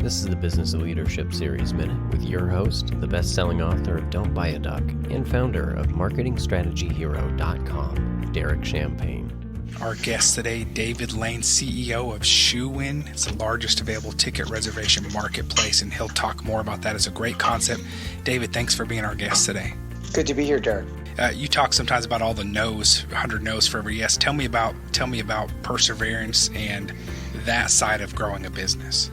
This is the Business of Leadership Series Minute with your host, the best-selling author of Don't Buy a Duck and founder of MarketingStrategyHero.com, Derek Champagne. Our guest today, David Lane, CEO of ShoeIn. It's the largest available ticket reservation marketplace, and he'll talk more about that. It's a great concept. David, thanks for being our guest today. Good to be here, Derek. You talk sometimes about all the no's, 100 no's for every yes. Tell me about perseverance and that side of growing a business.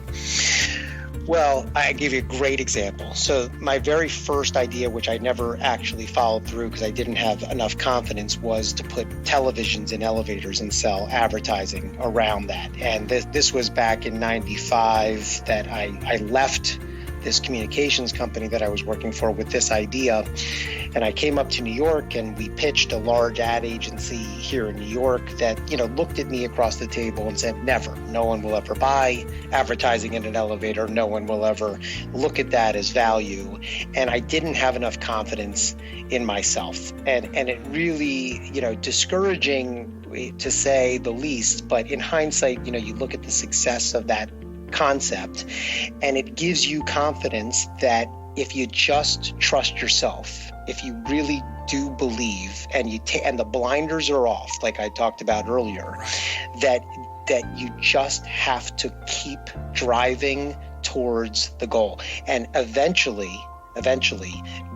Well, I give you a great example. So my very first idea, which I never actually followed through because I didn't have enough confidence, was to put televisions in elevators and sell advertising around that. And this was back in 95 that I left this communications company that I was working for with this idea. And I came up to New York and we pitched a large ad agency here in New York that, looked at me across the table and said, never, no one will ever buy advertising in an elevator. No one will ever look at that as value. And I didn't have enough confidence in myself. And it really, discouraging to say the least, but in hindsight, you look at the success of that concept and it gives you confidence that if you just trust yourself, if you really do believe and and the blinders are off, like I talked about earlier, that you just have to keep driving towards the goal. And eventually,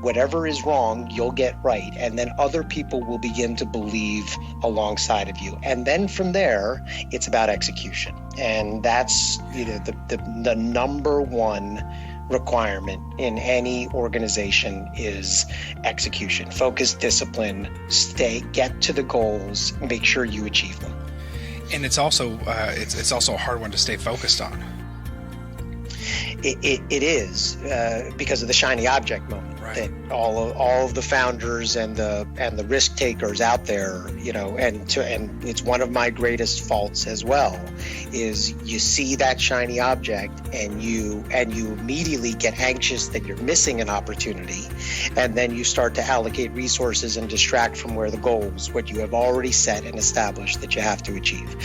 whatever is wrong, you'll get right. And then other people will begin to believe alongside of you. And then from there, it's about execution. And that's the number one requirement in any organization is execution. Focus, discipline, get to the goals, make sure you achieve them. And it's also it's also a hard one to stay focused on. It is because of the shiny object moment, right? That all of the founders and the risk takers out there, and it's one of my greatest faults as well, is you see that shiny object and you immediately get anxious that you're missing an opportunity, and then you start to allocate resources and distract from where the goals, what you have already set and established that you have to achieve.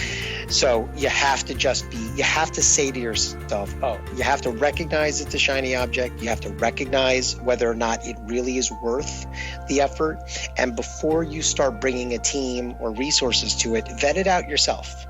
So you have to say to yourself, you have to recognize it's a shiny object. You have to recognize whether or not it really is worth the effort. And before you start bringing a team or resources to it, vet it out yourself.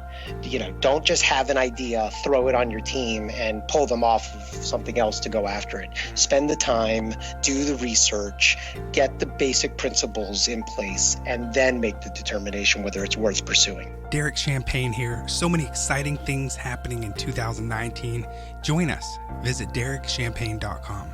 Don't just have an idea, throw it on your team and pull them off of something else to go after it. Spend the time, do the research, get the basic principles in place, and then make the determination whether it's worth pursuing. Derek Champagne here. So many exciting things happening in 2019. Join us. Visit DerekChampagne.com.